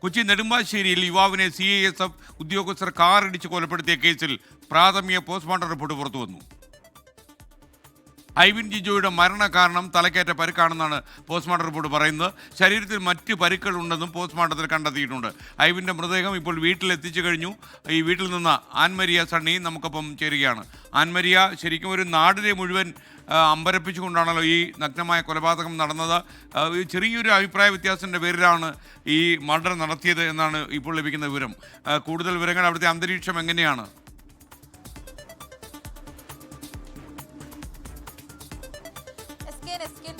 കൊച്ചി നെടുമ്പാശ്ശേരിയിൽ യുവാവിനെ CISF ഉദ്യോഗസ്ഥർ കാറിടിച്ച് കൊലപ്പെടുത്തിയ കേസിൽ പ്രാഥമിക പോസ്റ്റ്മോർട്ടം റിപ്പോർട്ട് പുറത്തുവന്നു. ഐവിൻ ജിജോയുടെ മരണകാരണം തലക്കേറ്റ പരിക്കാണെന്നാണ് പോസ്റ്റ്മോർട്ടം റിപ്പോർട്ട് പറയുന്നത്. ശരീരത്തിൽ മറ്റ് പരിക്കുകൾ ഉണ്ടെന്നും പോസ്റ്റ്മോർട്ടത്തിൽ കണ്ടെത്തിയിട്ടുണ്ട്. ഐവിൻ്റെ മൃതദേഹം ഇപ്പോൾ വീട്ടിലെത്തിച്ചു കഴിഞ്ഞു. ഈ വീട്ടിൽ നിന്ന് ആൻമരിയ സണ്ണി നമുക്കൊപ്പം ചേരുകയാണ്. ആൻമരിയ, ശരിക്കും ഒരു നാടിനെ മുഴുവൻ അമ്പരപ്പിച്ചുകൊണ്ടാണല്ലോ ഈ നഗ്നമായ കൊലപാതകം നടന്നത്. ചെറിയൊരു അഭിപ്രായ വ്യത്യാസത്തിൻ്റെ പേരിലാണ് ഈ മർഡർ നടത്തിയത് എന്നാണ് ഇപ്പോൾ ലഭിക്കുന്ന വിവരം. കൂടുതൽ വിവരങ്ങൾ, അവിടുത്തെ അന്തരീക്ഷം എങ്ങനെയാണ്?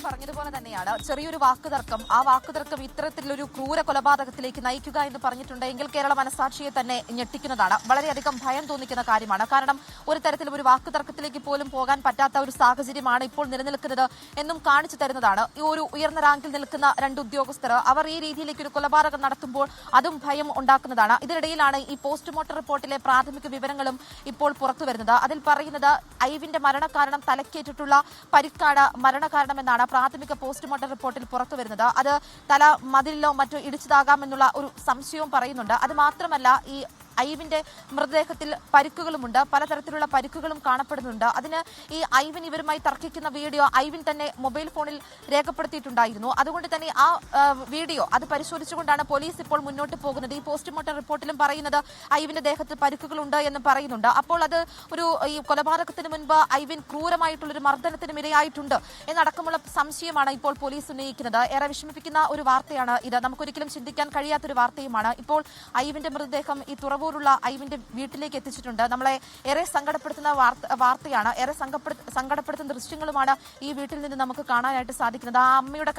പറഞ്ഞതുപോലെ തന്നെയാണ് ചെറിയൊരു വാക്കുതർക്കം. ആ വാക്കുതർക്കം ഇത്തരത്തിലൊരു ക്രൂര കൊലപാതകത്തിലേക്ക് നയിക്കുക എന്ന് പറഞ്ഞിട്ടുണ്ടെങ്കിൽ കേരള മനസാക്ഷിയെ തന്നെ ഞെട്ടിക്കുന്നതാണ്. വളരെയധികം ഭയം തോന്നിക്കുന്ന കാര്യമാണ്. കാരണം ഒരു തരത്തിലും ഒരു വാക്കുതർക്കത്തിലേക്ക് പോലും പോകാൻ പറ്റാത്ത ഒരു സാഹചര്യമാണ് ഇപ്പോൾ നിലനിൽക്കുന്നത് എന്നും കാണിച്ചു തരുന്നതാണ്. ഈ ഒരു ഉയർന്ന റാങ്കിൽ നിൽക്കുന്ന രണ്ട് ഉദ്യോഗസ്ഥർ അവർ ഈ രീതിയിലേക്ക് ഒരു കൊലപാതകം നടത്തുമ്പോൾ അതും ഭയം ഉണ്ടാക്കുന്നതാണ്. ഇതിനിടയിലാണ് ഈ പോസ്റ്റ്മോർട്ടം റിപ്പോർട്ടിലെ പ്രാഥമിക വിവരങ്ങളും ഇപ്പോൾ പുറത്തു വരുന്നത്. അതിൽ പറയുന്നത് ഐവിന്റെ മരണകാരണം തലക്കേറ്റിട്ടുള്ള പരിക്കാണ് മരണകാരണമെന്നാണ് പ്രാഥമിക പോസ്റ്റ്മോർട്ടം റിപ്പോർട്ടിൽ പുറത്തു വരുന്നത്. അത് തല മതിലിലോ മറ്റോ ഇടിച്ചതാകാമെന്നുള്ള ഒരു സംശയവും പറയുന്നുണ്ട്. അത് മാത്രമല്ല, ഈ ഐവിന്റെ മൃതദേഹത്തിൽ പരിക്കുകളുമുണ്ട്, പലതരത്തിലുള്ള പരിക്കുകളും കാണപ്പെടുന്നുണ്ട്. അതിന് ഈ ഐവിൻ ഇവരുമായി തർക്കിക്കുന്ന വീഡിയോ ഐവിൻ തന്നെ മൊബൈൽ ഫോണിൽ രേഖപ്പെടുത്തിയിട്ടുണ്ടായിരുന്നു. അതുകൊണ്ട് തന്നെ ആ വീഡിയോ അത് പരിശോധിച്ചുകൊണ്ടാണ് പോലീസ് ഇപ്പോൾ മുന്നോട്ട് പോകുന്നത്. ഈ പോസ്റ്റ്മോർട്ടം റിപ്പോർട്ടിലും പറയുന്നത് ഐവിന്റെ ദേഹത്ത് പരിക്കുകളുണ്ട് എന്ന് പറയുന്നുണ്ട്. അപ്പോൾ അത് ഈ കൊലപാതകത്തിന് മുൻപ് ഐവിൻ ക്രൂരമായിട്ടുള്ളൊരു മർദ്ദനത്തിന് ഇരയായിട്ടുണ്ട് എന്നടക്കമുള്ള സംശയമാണ് ഇപ്പോൾ പോലീസ് ഉന്നയിക്കുന്നത്. ഏറെ വിഷമിപ്പിക്കുന്ന ഒരു വാർത്തയാണ് ഇത്. നമുക്കൊരിക്കലും ചിന്തിക്കാൻ കഴിയാത്തൊരു വാർത്തയുമാണ്. ഇപ്പോൾ ഐവിന്റെ മൃതദേഹം ഈ തുറവൂരുള്ള ഐവിന്റെ വീട്ടിലേക്ക് എത്തിച്ചിട്ടുണ്ട്. നമ്മളെ ഏറെ സങ്കടപ്പെടുത്തുന്ന വാർത്തയാണ്. ഏറെ സങ്കടപ്പെടുത്തുന്ന ദൃശ്യങ്ങളുമാണ് ഈ വീട്ടിൽ നിന്ന് നമുക്ക് കാണാനായിട്ട് സാധിക്കുന്നത്. ആ അമ്മയുടെ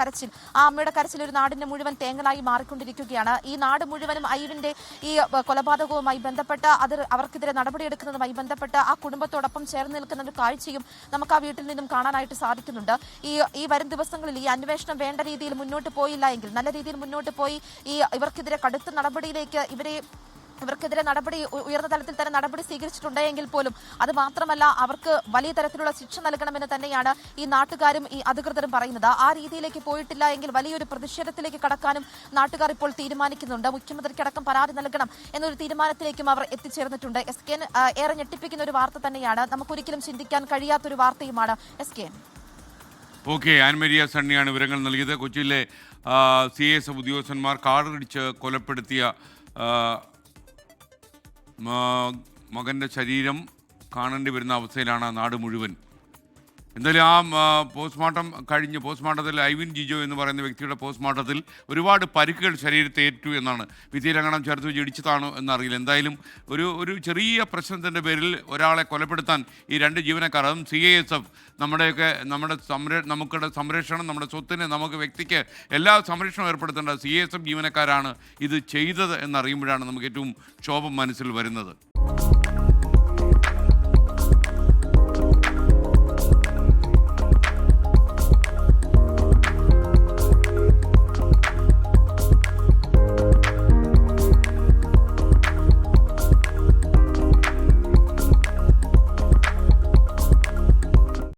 കരച്ചിൽ ഒരു നാടിന്റെ മുഴുവൻ തേങ്ങലായി മാറിക്കൊണ്ടിരിക്കുകയാണ്. ഈ നാട് മുഴുവനും ഐവിന്റെ ഈ കൊലപാതകവുമായി ബന്ധപ്പെട്ട് അവർക്കെതിരെ നടപടിയെടുക്കുന്നതുമായി ബന്ധപ്പെട്ട് ആ കുടുംബത്തോടൊപ്പം ചേർന്ന് നിൽക്കുന്ന ഒരു കാഴ്ചയും നമുക്ക് ആ വീട്ടിൽ നിന്നും കാണാനായിട്ട് സാധിക്കുന്നുണ്ട്. ഈ വരും ദിവസങ്ങളിൽ ഈ അന്വേഷണം വേണ്ട രീതിയിൽ മുന്നോട്ട് പോയില്ല എങ്കിൽ, നല്ല രീതിയിൽ മുന്നോട്ട് പോയി ഇവർക്കെതിരെ കടുത്ത നടപടിയിലേക്ക് ഇവർക്കെതിരെ ഉയർന്ന തലത്തിൽ തന്നെ നടപടി സ്വീകരിച്ചിട്ടുണ്ടെങ്കിൽ പോലും അത് മാത്രമല്ല, അവർക്ക് വലിയ തരത്തിലുള്ള ശിക്ഷ നൽകണമെന്ന് തന്നെയാണ് ഈ നാട്ടുകാരും ഈ അധികൃതരും പറയുന്നത്. ആ രീതിയിലേക്ക് പോയിട്ടില്ല എങ്കിൽ വലിയൊരു പ്രതിഷേധത്തിലേക്ക് കടക്കാനും നാട്ടുകാർ ഇപ്പോൾ തീരുമാനിക്കുന്നുണ്ട്. മുഖ്യമന്ത്രിക്കടക്കം പരാതി നൽകണം എന്നൊരു തീരുമാനത്തിലേക്കും അവർ എത്തിച്ചേർന്നിട്ടുണ്ട്. SKN ഏറെ ഞെട്ടിപ്പിക്കുന്ന ഒരു വാർത്ത തന്നെയാണ്. നമുക്കൊരിക്കലും ചിന്തിക്കാൻ കഴിയാത്തൊരു വാർത്തയുമാണ്. SKN. ഓക്കെ, ആൻമരിയ സണ്ണിയാണ് വിവരങ്ങൾ നൽകിയത്. കൊച്ചിയിലെ CISF ഉദ്യോഗസ്ഥന്മാർ കാറിടിച്ച് കൊലപ്പെടുത്തിയ മകൻ്റെ ശരീരം കാണേണ്ടി വരുന്ന അവസ്ഥയിലാണ് നാട് മുഴുവൻ. എന്തായാലും ആ പോസ്റ്റ്മോർട്ടത്തിൽ ഐവിൻ ജിജോ എന്ന് പറയുന്ന വ്യക്തിയുടെ പോസ്റ്റ്മോർട്ടത്തിൽ ഒരുപാട് പരിക്കുകൾ ശരീരത്തെ ഏറ്റു എന്നാണ്. വിധിയിലങ്ങണം ചേർത്ത് വെച്ച് ഇടിച്ചതാണോ എന്നറിയില്ല. എന്തായാലും ഒരു ചെറിയ പ്രശ്നത്തിൻ്റെ പേരിൽ ഒരാളെ കൊലപ്പെടുത്താൻ ഈ രണ്ട് ജീവനക്കാർ, അതും CISF, നമുക്കുടെ സംരക്ഷണം, നമ്മുടെ സ്വത്തിന്, നമുക്ക് വ്യക്തിക്ക് എല്ലാ സംരക്ഷണവും ഏർപ്പെടുത്തേണ്ട CISF ജീവനക്കാരാണ് ഇത് ചെയ്തത് എന്നറിയുമ്പോഴാണ് നമുക്ക് ഏറ്റവും ക്ഷോഭം മനസ്സിൽ വരുന്നത്.